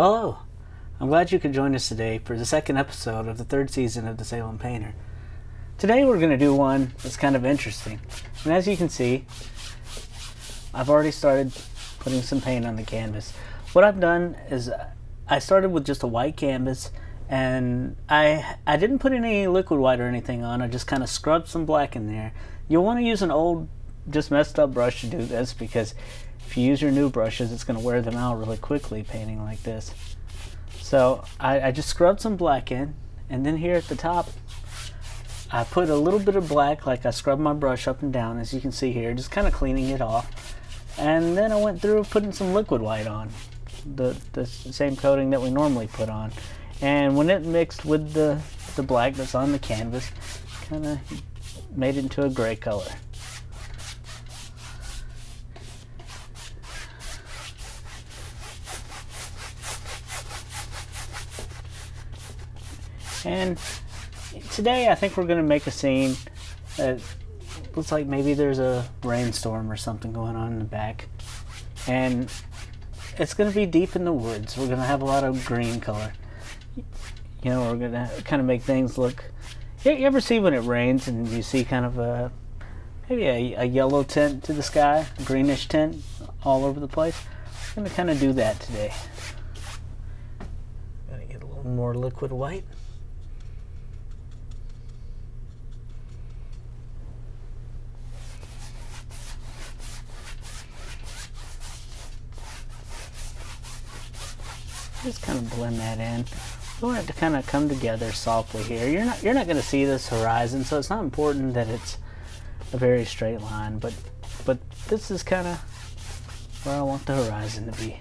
Hello! I'm glad you could join us today for the second episode of the third season of the Salem Painter. Today we're going to do one that's kind of interesting. And as you can see, I've already started putting some paint on the canvas. What I've done is I started with just a white canvas, and I didn't put any liquid white or anything on. I just kind of scrubbed some black in there. You'll want to use an old, just messed up brush to do this, because if you use your new brushes, it's going to wear them out really quickly painting like this. So I just scrubbed some black in, and then here at the top I put a little bit of black, like I scrubbed my brush up and down, as you can see here, just kind of cleaning it off. And then I went through putting some liquid white on, the same coating that we normally put on. And when it mixed with the black that's on the canvas, kind of made it into a gray color. And today I think we're going to make a scene that looks like maybe there's a rainstorm or something going on in the back. And it's going to be deep in the woods. We're going to have a lot of green color. You know, we're going to kind of make things look... You ever see when it rains and you see kind of maybe a yellow tint to the sky, a greenish tint all over the place? I'm going to kind of do that today. Going to get a little more liquid white. Just kind of blend that in. We want it to kind of come together softly here. You're not going to see this horizon, so it's not important that it's a very straight line. But this is kind of where I want the horizon to be.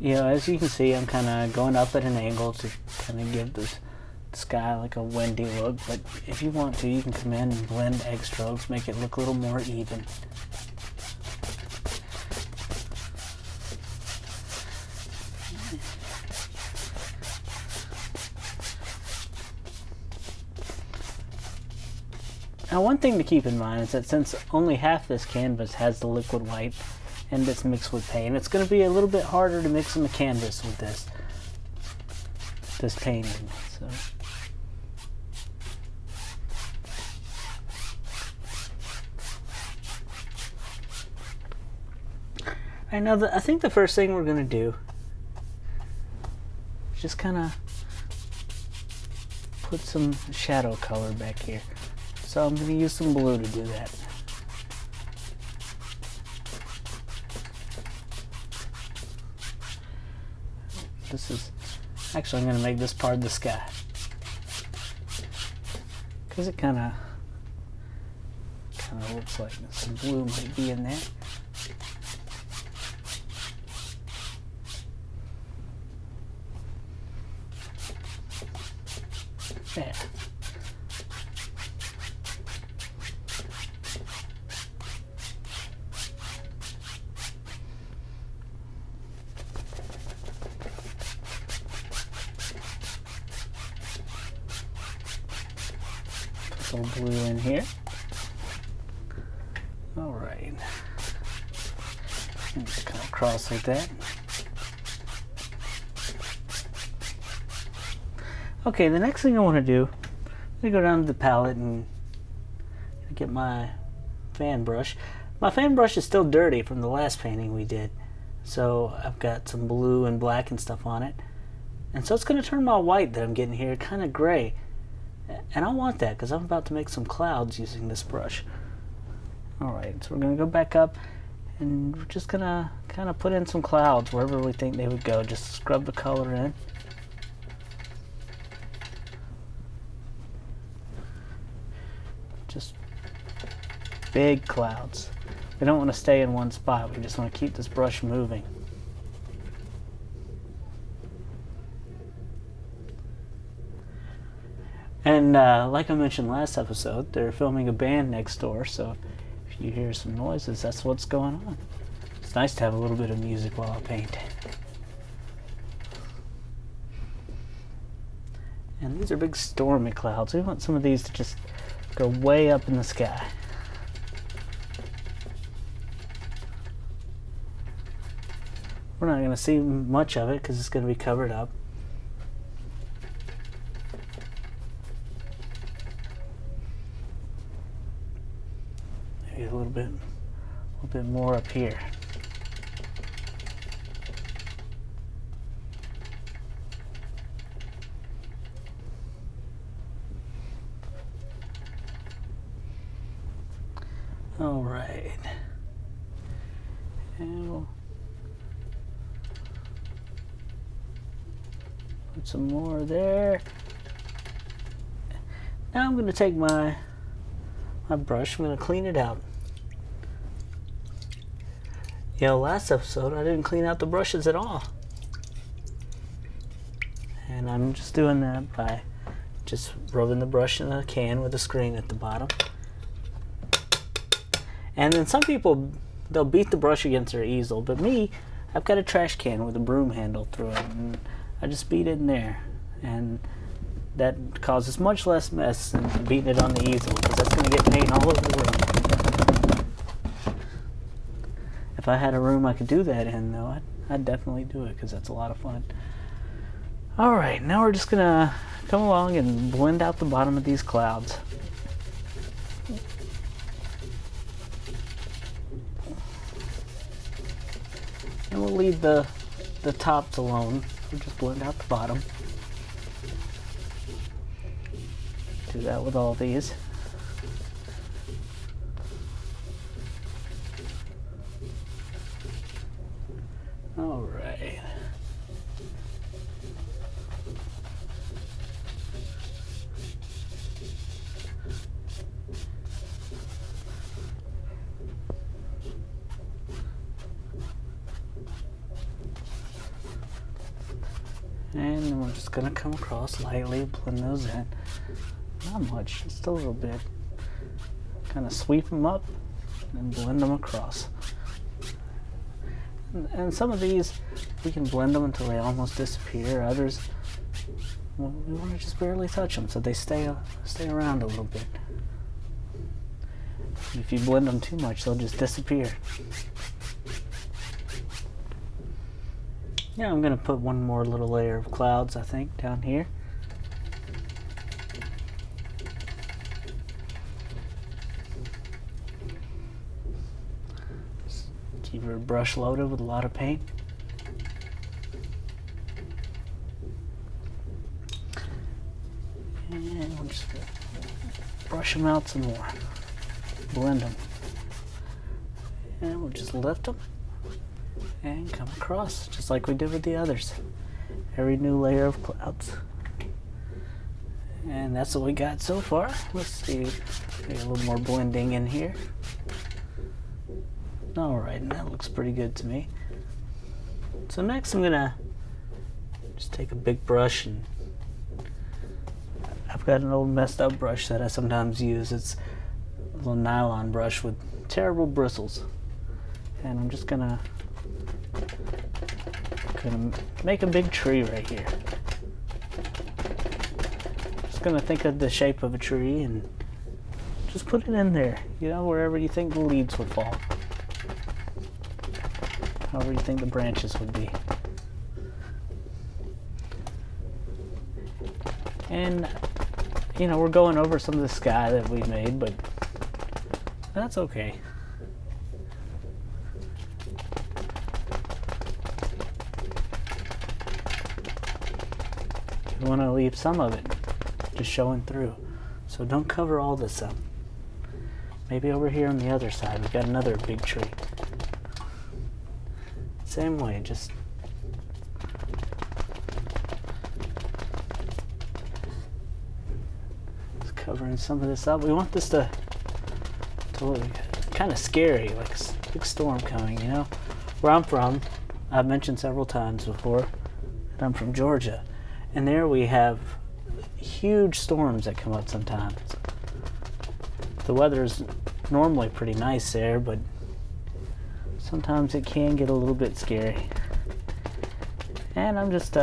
You know, as you can see, I'm kind of going up at an angle to kind of give this sky like a windy look. But if you want to, you can come in and blend egg strokes, make it look a little more even. Now, one thing to keep in mind is that since only half this canvas has the liquid white and it's mixed with paint, it's going to be a little bit harder to mix on the canvas with this painting. So. Right, now, I think the first thing we're going to do is just kind of put some shadow color back here. So I'm going to use some blue to do that. This is, actually I'm going to make this part of the sky, because it kind of looks like some blue might be in there. Yeah. Put some blue in here. All right. And just kind of cross like that. Okay, the next thing I want to do, I'm going to go down to the palette and get my fan brush. My fan brush is still dirty from the last painting we did, so I've got some blue and black and stuff on it. And so it's going to turn my white that I'm getting here kind of gray. And I want that because I'm about to make some clouds using this brush. Alright, so we're going to go back up and we're just going to kind of put in some clouds wherever we think they would go. Just scrub the color in. Just big clouds. We don't want to stay in one spot. We just want to keep this brush moving. And like I mentioned last episode, they're filming a band next door, so if you hear some noises, that's what's going on. It's nice to have a little bit of music while I paint. And these are big stormy clouds. We want some of these to just go way up in the sky. We're not going to see much of it because it's going to be covered up. Maybe a little bit more up here. All right. And we'll put some more there. Now I'm going to take my brush. I'm going to clean it out. You know, last episode I didn't clean out the brushes at all. And I'm just doing that by just rubbing the brush in a can with a screen at the bottom. And then some people, they'll beat the brush against their easel, but me, I've got a trash can with a broom handle through it, and I just beat it in there, and that causes much less mess than beating it on the easel, because that's going to get paint all over the room. If I had a room I could do that in, though, I'd definitely do it, because that's a lot of fun. Alright, now we're just going to come along and blend out the bottom of these clouds. And we'll leave the tops alone. We'll just blend out the bottom. Do that with all these. All right. And then we're just gonna come across lightly, blend those in. Not much, just a little bit. Kind of sweep them up and blend them across. And some of these, we can blend them until they almost disappear. Others, well, we want to just barely touch them so they stay around a little bit. If you blend them too much, they'll just disappear. Yeah, I'm going to put one more little layer of clouds, I think, down here. Keep your brush loaded with a lot of paint. And we'll just brush them out some more. Blend them. And we'll just lift them and come across, just like we did with the others. Every new layer of clouds. And that's what we got so far. Let's see, maybe a little more blending in here. Alright, and that looks pretty good to me. So next I'm gonna just take a big brush, and I've got an old messed up brush that I sometimes use. It's a little nylon brush with terrible bristles. And I'm just gonna make a big tree right here. Just gonna think of the shape of a tree and just put it in there, you know, wherever you think the leaves would fall. However you think the branches would be. And, you know, we're going over some of the sky that we made, but that's okay. You want to leave some of it just showing through. So don't cover all this up. Maybe over here on the other side, we've got another big tree. Same way, just covering some of this up. We want this to look kind of scary, like a big storm coming, you know? Where I'm from, I've mentioned several times before that I'm from Georgia, and there we have huge storms that come up sometimes. The weather's normally pretty nice there, but sometimes it can get a little bit scary. And I'm just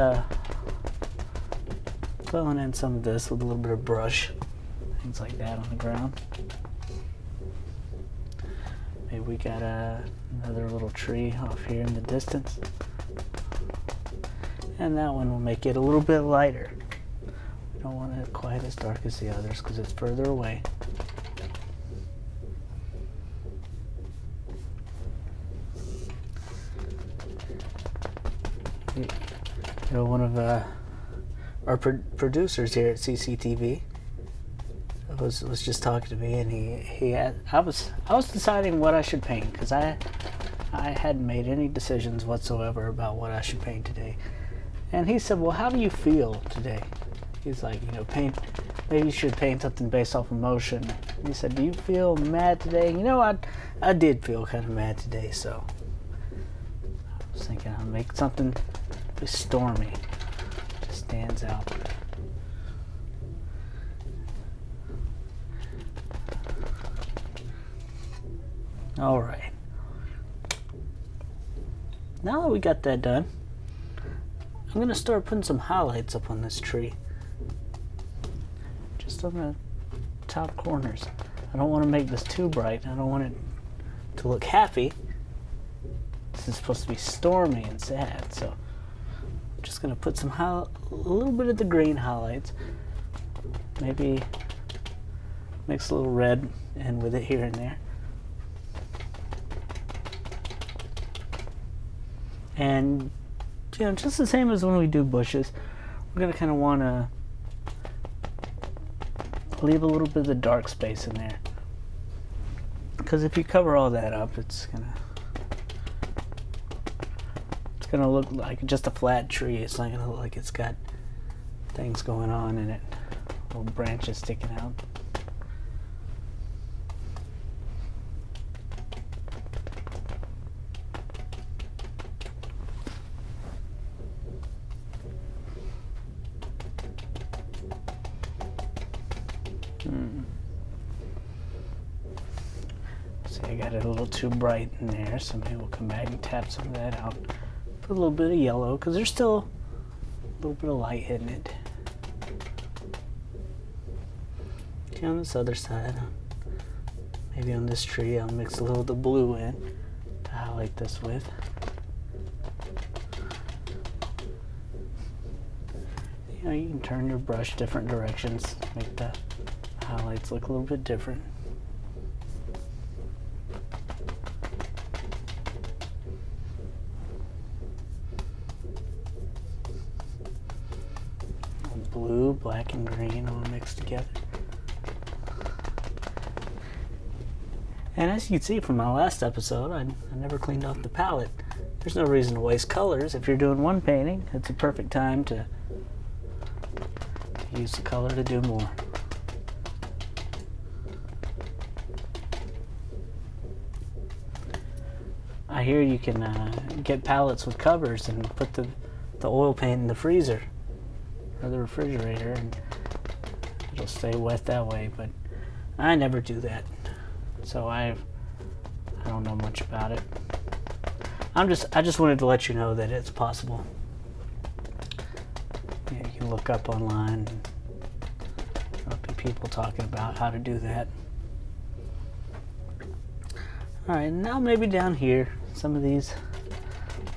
filling in some of this with a little bit of brush, things like that on the ground. Maybe we got another little tree off here in the distance. And that one will make it a little bit lighter. We don't want it quite as dark as the others because it's further away. You know, one of our producers here at CCTV was just talking to me, and I was deciding what I should paint because I hadn't made any decisions whatsoever about what I should paint today. And he said, "Well, how do you feel today?" He's like, maybe you should paint something based off emotion. He said, "Do you feel mad today?" I did feel kind of mad today, so I was thinking I'll make something with Stormy. Just stands out. All right. Now that we got that done, I'm going to start putting some highlights up on this tree. Just on the top corners. I don't want to make this too bright. I don't want it to look happy. This is supposed to be stormy and sad, so I'm just going to put a little bit of the green highlights. Maybe mix a little red in with it here and there. And just the same as when we do bushes, we're going to kind of want to leave a little bit of the dark space in there. Because if you cover all that up, it's gonna look like just a flat tree. It's not gonna look like it's got things going on in it, little branches sticking out. See, I got it a little too bright in there, so maybe we'll come back and tap some of that out. Put a little bit of yellow, because there's still a little bit of light hitting it. Okay, on this other side, maybe on this tree, I'll mix a little of the blue in to highlight this with. You can turn your brush different directions, make the highlights look a little bit different. Blue, black, and green all mixed together. And as you can see from my last episode, I never cleaned off the palette. There's no reason to waste colors. If you're doing one painting, it's a perfect time to use the color to do more. I hear you can get palettes with covers and put the oil paint in the freezer or the refrigerator, and it'll stay wet that way, but I never do that, so I don't know much about it. I just wanted to let you know that it's possible. You can look up online, and there'll be people talking about how to do that. Alright, now maybe down here, some of these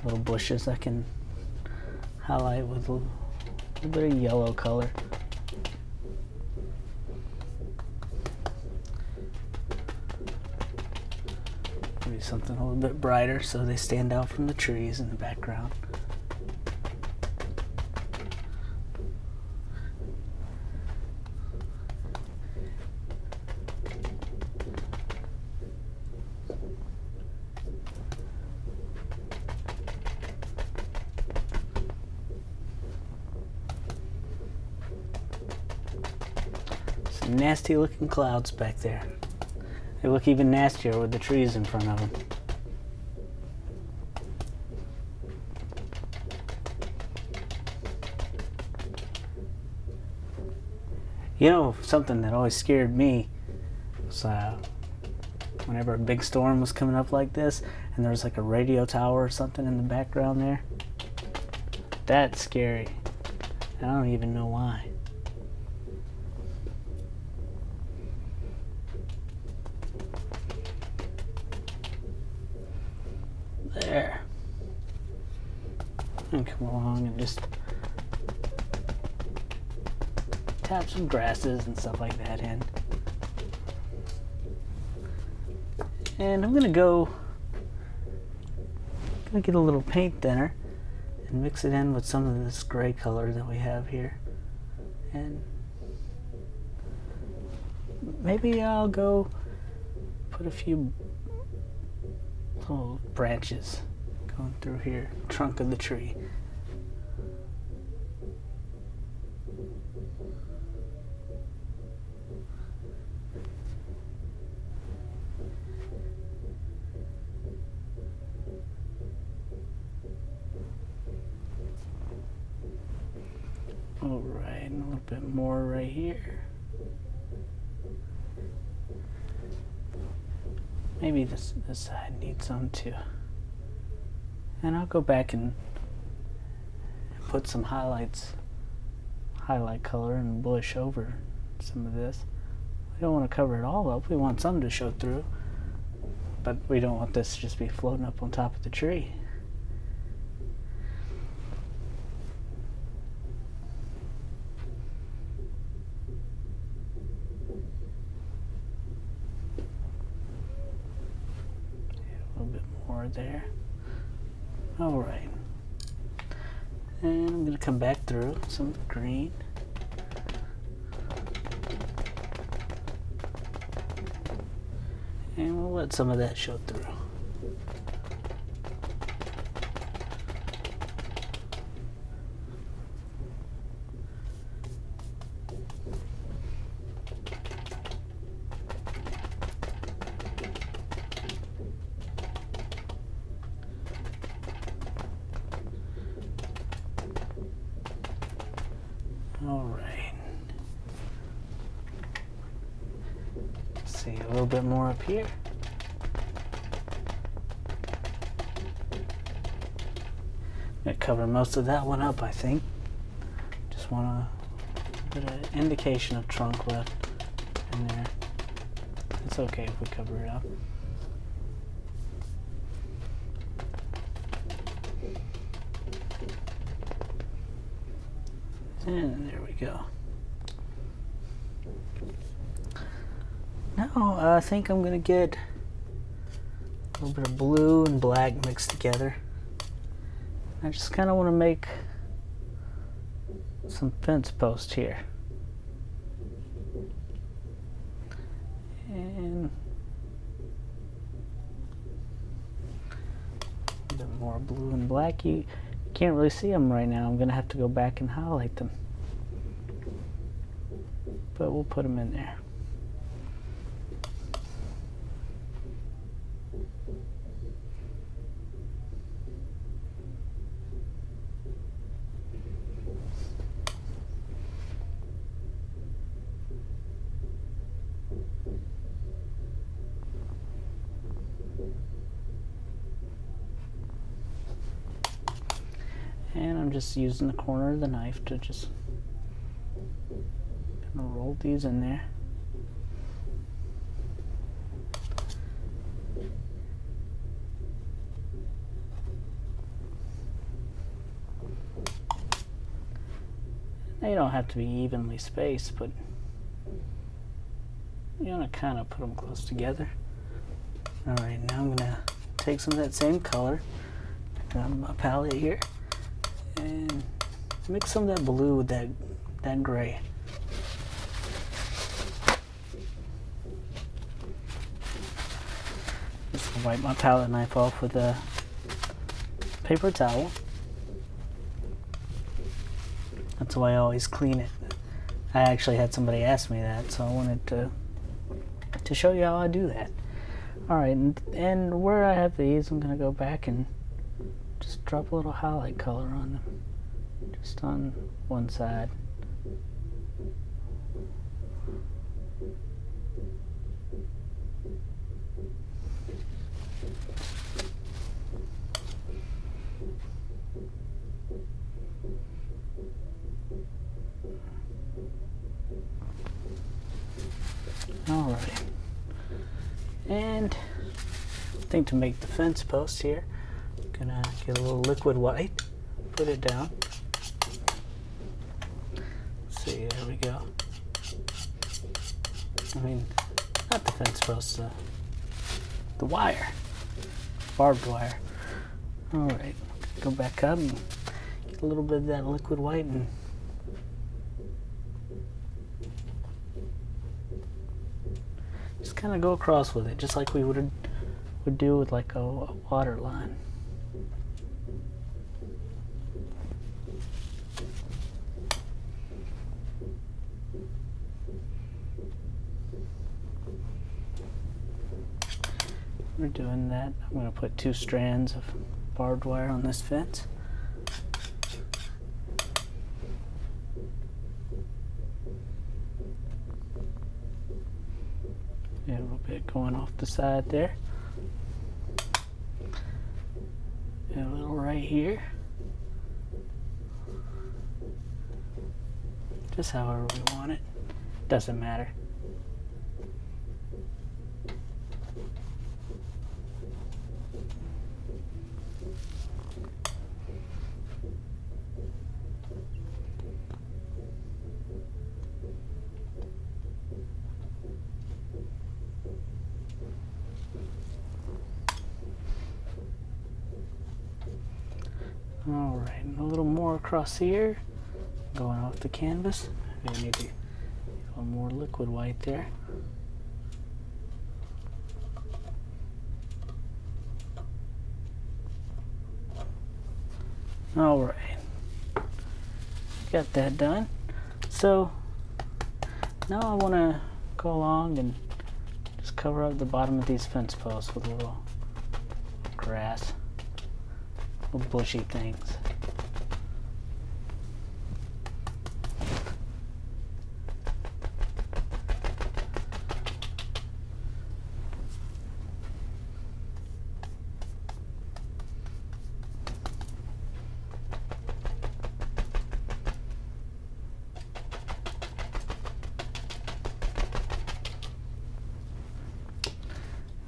little bushes I can highlight with a little bit of yellow color. Maybe something a little bit brighter so they stand out from the trees in the background. Nasty looking clouds back there. They look even nastier with the trees in front of them. Something that always scared me was whenever a big storm was coming up like this and there was like a radio tower or something in the background there. That's scary. I don't even know why. There. And come along and just tap some grasses and stuff like that in. And I'm gonna get a little paint thinner and mix it in with some of this gray color that we have here. And maybe I'll go put a few little branches going through here, trunk of the tree. All right, and a little bit more right here. Maybe this side needs some too. And I'll go back and put some highlight color and bush over some of this. We don't want to cover it all up. We want some to show through, but we don't want this to just be floating up on top of the tree. There. All right, and I'm going to come back through some of the green. And we'll let some of that show through. All right. See a little bit more up here. Gonna cover most of that one up, I think. Just want a bit of indication of trunk left in there. It's okay if we cover it up. And there we go. Now I think I'm gonna get a little bit of blue and black mixed together. I just kind of want to make some fence posts here. And a bit more blue and black. You can't really see them right now. I'm gonna have to go back and highlight them, but we'll put them in there. And I'm just using the corner of the knife to just kind of roll these in there. They don't have to be evenly spaced, but you want to kind of put them close together. All right, now I'm gonna take some of that same color, grab my palette here, and mix some of that blue with that gray. Just wipe my palette knife off with a paper towel. That's why I always clean it. I actually had somebody ask me that, so I wanted to show you how I do that. All right, and where I have these, I'm gonna go back and just drop a little highlight color on them, just on one side. All right, and I think to make the fence post here, I'm gonna get a little liquid white, put it down. Let's see, there we go. I mean, not the fence post, the wire, barbed wire. All right, go back up and get a little bit of that liquid white and just kind of go across with it, just like we would do with like a water line. We're doing that. I'm going to put 2 strands of barbed wire on this fence. A little bit going off the side there. And a little right here. Just however we want it. Doesn't matter. Alright, and a little more across here, going off the canvas. Maybe need a little more liquid white there. Alright, got that done. So now I want to go along and just cover up the bottom of these fence posts with a little grass. Little bushy things.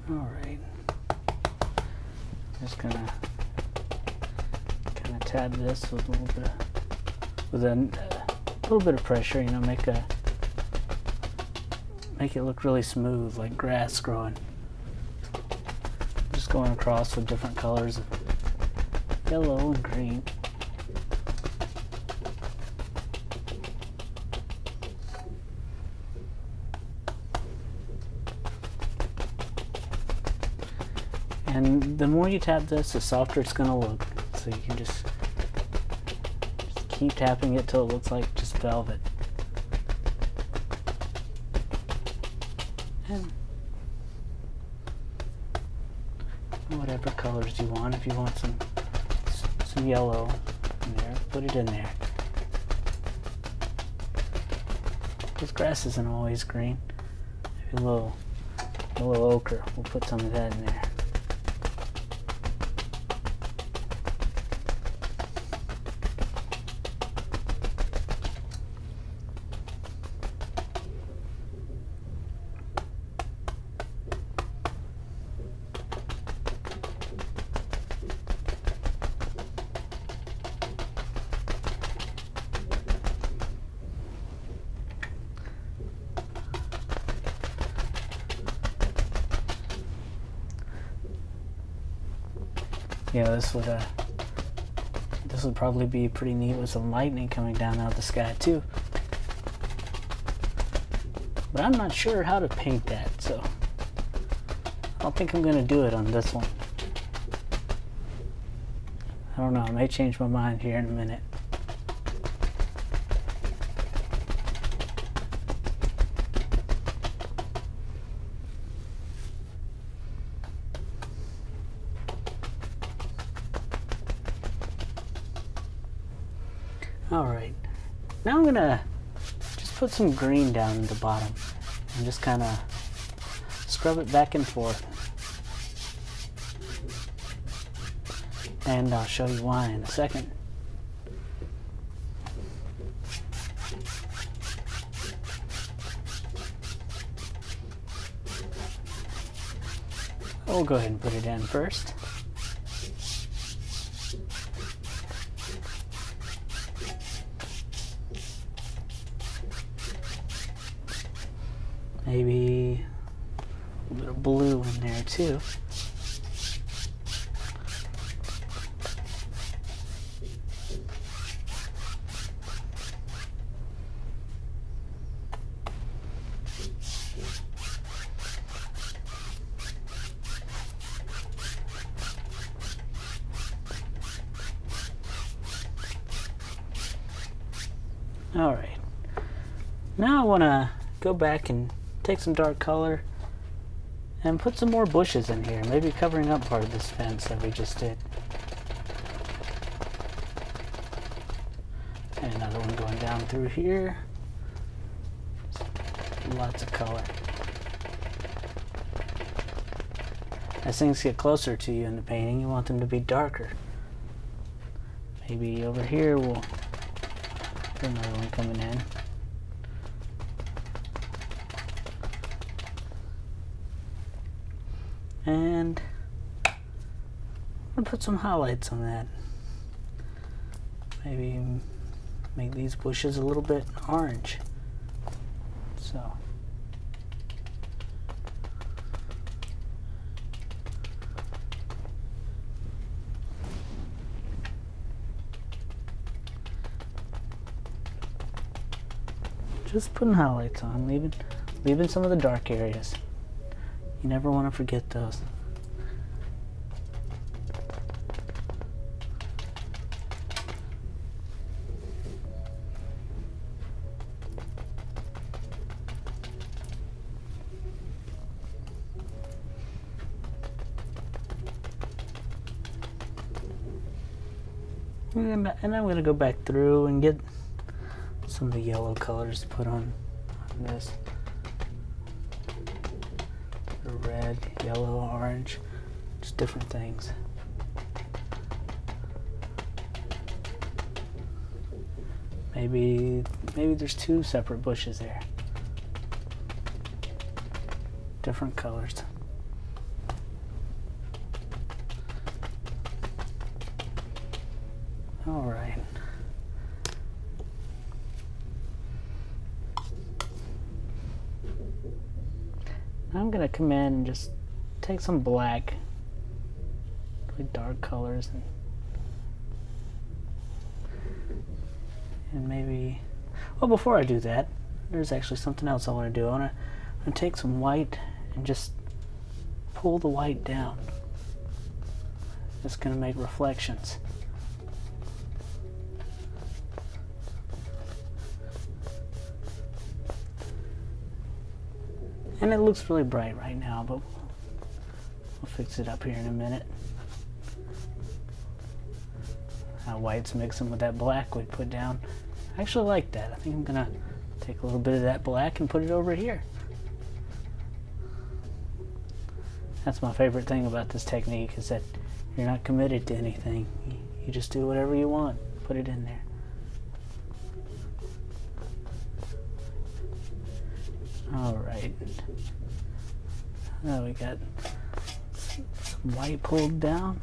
All right. Just gonna tab this with a little bit of pressure, you know, make it look really smooth, like grass growing. Just going across with different colors of yellow and green. And the more you tap this, the softer it's going to look. So you can just keep tapping it till it looks like just velvet. And whatever colors you want. If you want some yellow in there, put it in there. Because grass isn't always green. Maybe a little ochre. We'll put some of that in there. Yeah, this would probably be pretty neat with some lightning coming down out of the sky too. But I'm not sure how to paint that, so I don't think I'm going to do it on this one. I don't know, I may change my mind here in a minute. Alright, now I'm going to just put some green down in the bottom and just kind of scrub it back and forth. And I'll show you why in a second. We'll go ahead and put it in first. Maybe a little blue in there too. Alright, now I want to go back and take some dark color and put some more bushes in here, maybe covering up part of this fence that we just did. And another one going down through here. Lots of color. As things get closer to you in the painting, you want them to be darker. Maybe over here we'll another one coming in. And I'm gonna put some highlights on that. Maybe make these bushes a little bit orange. So just putting highlights on, leaving some of the dark areas. You never want to forget those. And I'm going to go back through and get some of the yellow colors to put on this. The red, yellow, orange, just different things. Maybe there's two separate bushes there. Different colors. All right. I'm gonna come in and just take some black, really dark colors, and maybe, well, before I do that, there's actually something else I want to do. I'm gonna take some white and just pull the white down. It's gonna make reflections. And it looks really bright right now, but we'll fix it up here in a minute. How white's mixing with that black we put down. I actually like that. I think I'm gonna take a little bit of that black and put it over here. That's my favorite thing about this technique, is that you're not committed to anything. You just do whatever you want. Put it in there. Alright. Now we got some white pulled down.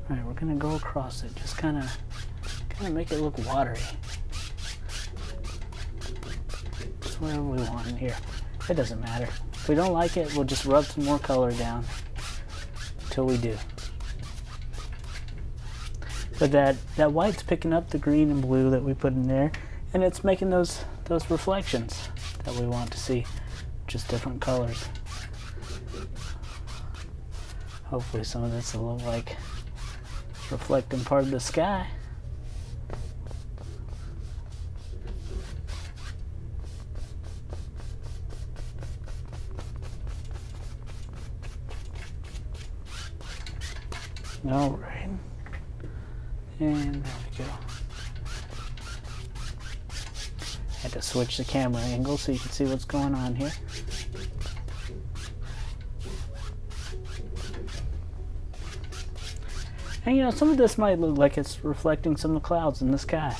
Alright, we're gonna go across it. Just kinda make it look watery. Just whatever we want in here. It doesn't matter. If we don't like it, we'll just rub some more color down until we do. But that white's picking up the green and blue that we put in there, and it's making those reflections that we want to see, just different colors. Hopefully some of this will look like it's reflecting part of the sky. All right. And there we go. Had to switch the camera angle so you can see what's going on here. And you know, some of this might look like it's reflecting some of the clouds in the sky.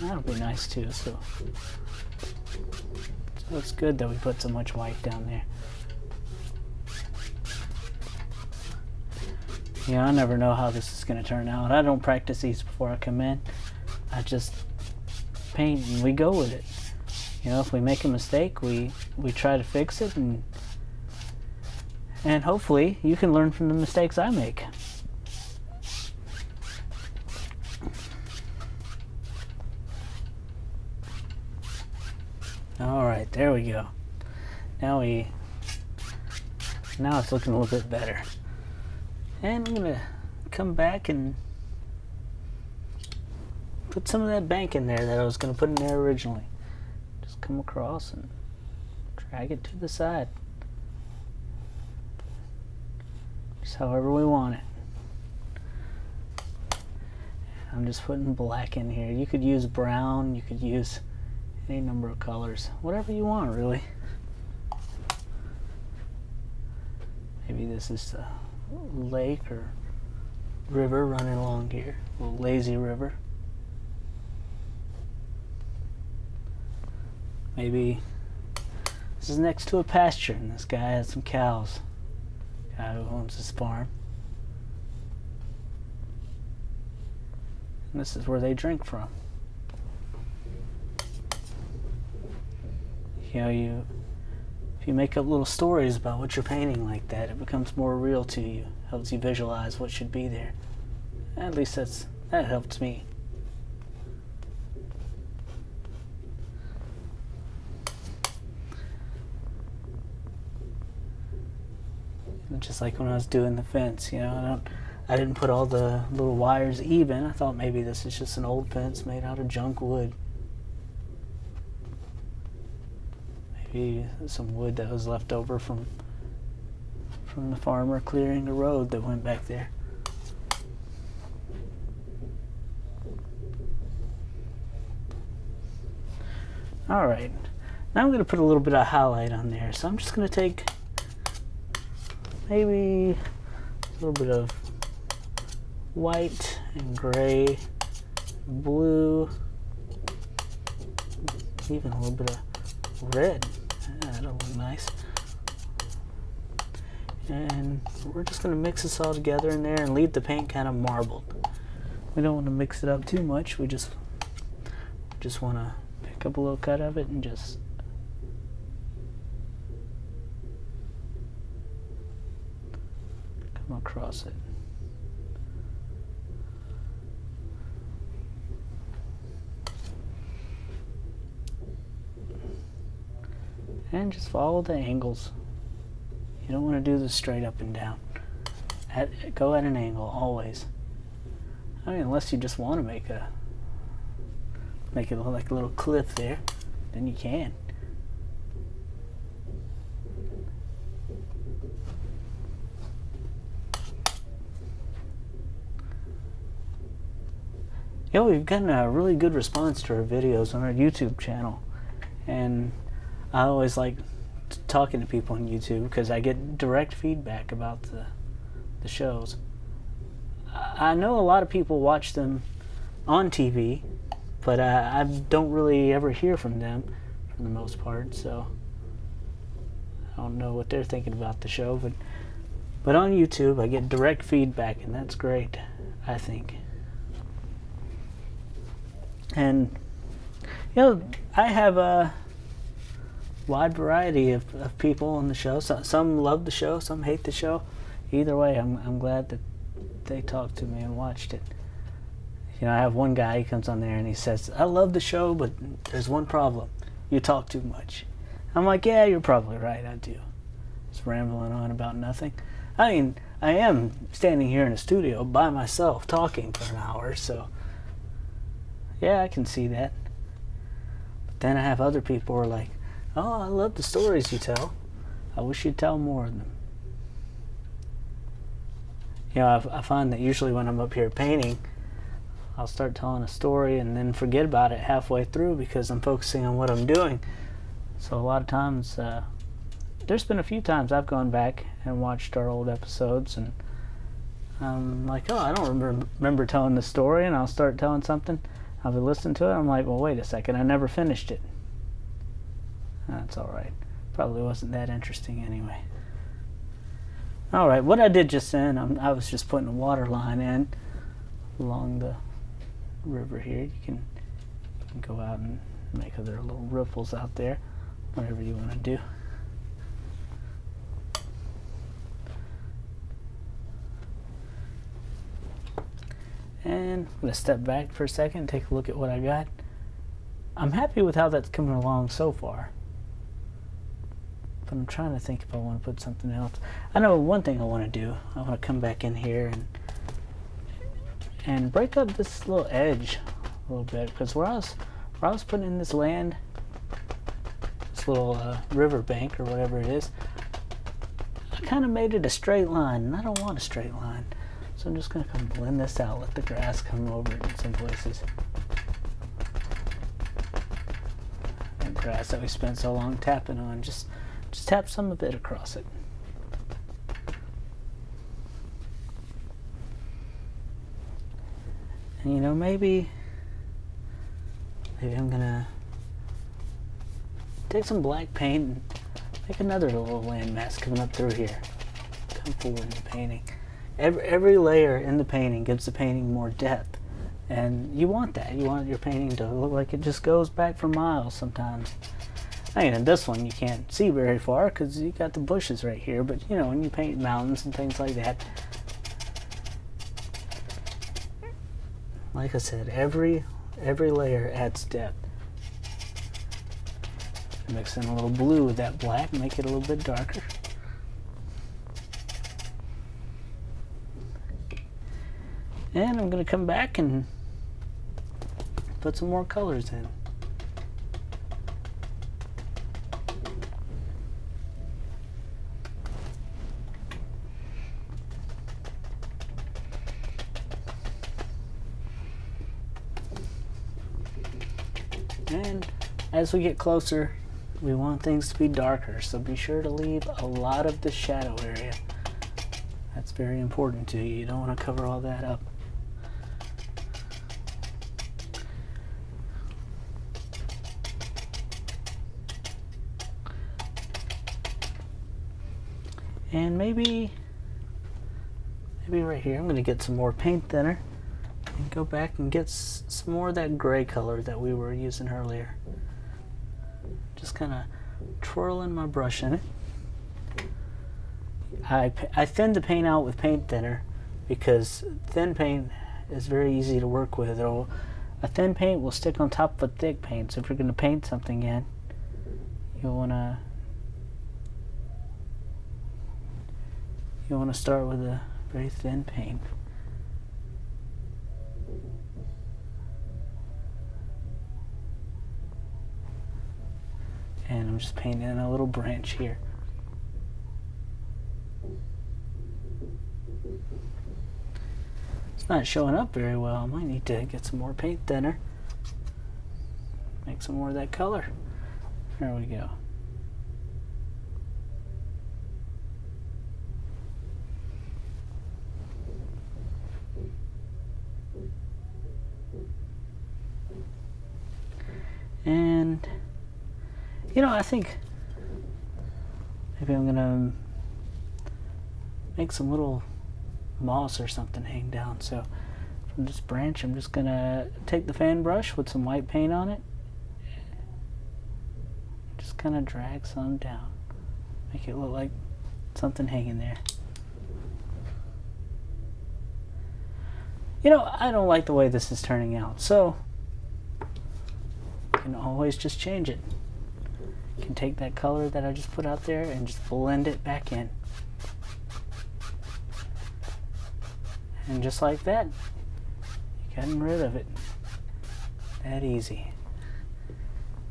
That'll be nice too. So it's good that we put so much white down there. You know, I never know how this is going to turn out. I don't practice these before I come in. I just paint and we go with it. You know, if we make a mistake, we try to fix it, and hopefully you can learn from the mistakes I make. Alright, there we go. Now it's looking a little bit better. And I'm going to come back and put some of that bank in there that I was going to put in there originally. Just come across and drag it to the side. Just however we want it. I'm just putting black in here. You could use brown, you could use any number of colors. Whatever you want, really. Maybe this is a lake or river running along here. A little lazy river. Maybe this is next to a pasture and this guy has some cows. Guy who owns this farm. And this is where they drink from. You know, if you make up little stories about what you're painting like that, it becomes more real to you. Helps you visualize what should be there. At least that helps me. Just like when I was doing the fence, you know, I didn't put all the little wires even. I thought maybe this is just an old fence made out of junk wood. Maybe some wood that was left over from the farmer clearing the road that went back there. Alright, now I'm going to put a little bit of highlight on there. So I'm just going to take maybe a little bit of white and gray, blue, even a little bit of red. That'll look nice. And we're just going to mix this all together in there and leave the paint kind of marbled. We don't want to mix it up too much. We just want to pick up a little cut of it and just come across it. And just follow the angles. You don't want to do this straight up and down. Go at an angle always. I mean, unless you just want to make it look like a little cliff there, then you can. You know, we've gotten a really good response to our videos on our YouTube channel, and I always like talking to people on YouTube because I get direct feedback about the shows. I know a lot of people watch them on TV, but I don't really ever hear from them for the most part, so I don't know what they're thinking about the show, but on YouTube I get direct feedback, and that's great, I think. And you know, I have a wide variety of people on the show. Some love the show, some hate the show. Either way, I'm glad that they talked to me and watched it. You know, I have one guy, he comes on there and he says, I love the show, but there's one problem. You talk too much. I'm like, yeah, you're probably right, I do. Just rambling on about nothing. I mean, I am standing here in a studio by myself talking for an hour, so yeah, I can see that. But then I have other people who are like, oh, I love the stories you tell. I wish you'd tell more of them. You know, I find that usually when I'm up here painting, I'll start telling a story and then forget about it halfway through because I'm focusing on what I'm doing. So a lot of times, there's been a few times I've gone back and watched our old episodes and I'm like, oh, I don't remember telling the story, and I'll start telling something. I'll be listening to it. I'm like, well, wait a second, I never finished it. That's all right. Probably wasn't that interesting anyway. Alright, what I did just then, I was just putting a water line in along the river here. You can go out and make other little ripples out there, whatever you want to do. And I'm going to step back for a second and take a look at what I got. I'm happy with how that's coming along so far. But I'm trying to think if I want to put something else. I know one thing I want to do. I want to come back in here and break up this little edge a little bit, because where I was putting in this land, this little river bank or whatever it is, I kind of made it a straight line, and I don't want a straight line. So I'm just going to come blend this out, let the grass come over it in some places. That grass that we spent so long tapping on, just tap some of it across it. And you know, maybe I'm gonna take some black paint and make another little landmass coming up through here. Come forward in the painting. Every layer in the painting gives the painting more depth, and you want that. You want your painting to look like it just goes back for miles sometimes. I mean, in this one you can't see very far because you got the bushes right here, but you know, when you paint mountains and things like that, like I said, every layer adds depth. Mix in a little blue with that black, make it a little bit darker. And I'm going to come back and put some more colors in. And as we get closer, we want things to be darker, so be sure to leave a lot of the shadow area. That's very important to you. You don't want to cover all that up. And maybe right here, I'm going to get some more paint thinner and go back and get some more of that gray color that we were using earlier. Just kind of twirling my brush in it. I thin the paint out with paint thinner because thin paint is very easy to work with. A thin paint will stick on top of a thick paint, so if you're going to paint something in, you'll want to start with a very thin paint. And I'm just painting a little branch here. It's not showing up very well. I might need to get some more paint thinner. Make some more of that color. There we go. And you know, I think maybe I'm gonna make some little moss or something hang down. So from this branch, I'm just gonna take the fan brush with some white paint on it, just kind of drag some down, make it look like something hanging there. You know, I don't like the way this is turning out, so you can always just change it. You can take that color that I just put out there and just blend it back in. And just like that, you're getting rid of it. That easy.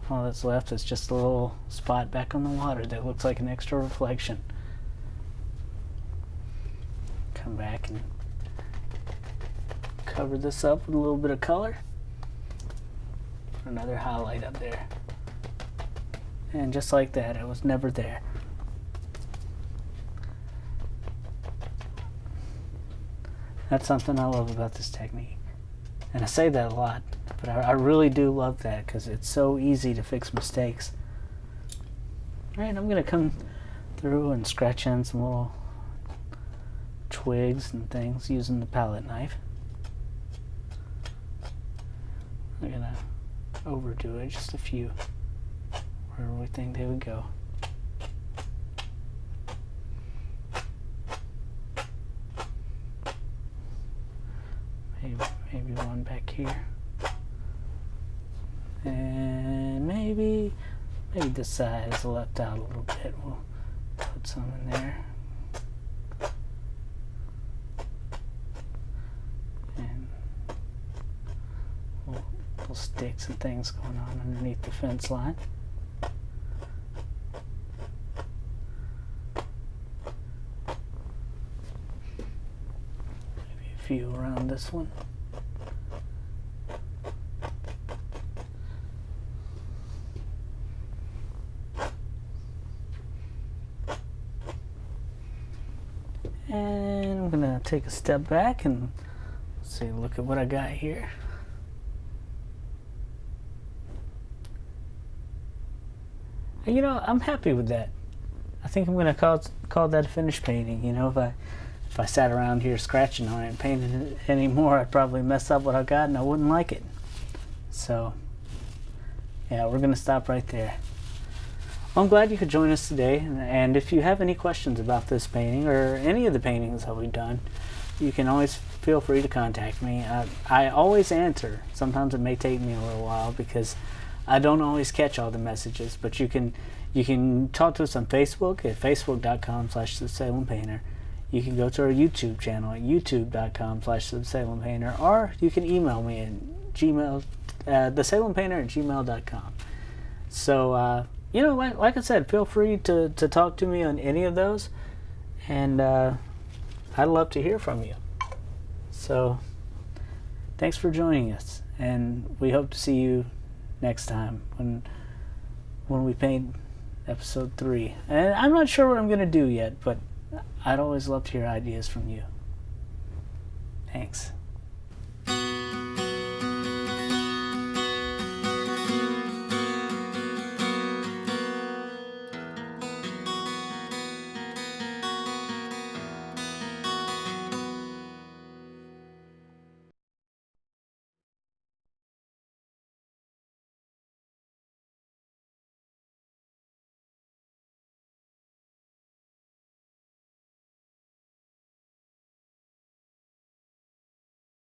All that's left is just a little spot back on the water that looks like an extra reflection. Come back and cover this up with a little bit of color. Another highlight up there. And just like that, it was never there. That's something I love about this technique. And I say that a lot, but I really do love that because it's so easy to fix mistakes. Alright, I'm going to come through and scratch in some little twigs and things using the palette knife. I'm gonna overdo it, just a few, where we think they would go. Maybe one back here, and maybe this side is left out a little bit. We'll put some in there, and little sticks and things going on underneath the fence line. Maybe a few around this one. And I'm gonna take a step back and see, look at what I got here. And, you know, I'm happy with that. I think I'm gonna call that a finished painting. You know, if I sat around here scratching on it and painted it anymore, I'd probably mess up what I got and I wouldn't like it. So yeah, we're gonna stop right there. I'm glad you could join us today, and if you have any questions about this painting or any of the paintings that we've done, you can always feel free to contact me. I always answer. Sometimes it may take me a little while because I don't always catch all the messages, but you can talk to us on Facebook at facebook.com/theSalemPainter. You can go to our YouTube channel at youtube.com/theSalemPainter, or you can email me at theSalemPainter@gmail.com. So you know, like I said, feel free to talk to me on any of those, and I'd love to hear from you. So thanks for joining us, and we hope to see you next time when we paint episode 3. And I'm not sure what I'm going to do yet, but I'd always love to hear ideas from you. Thanks.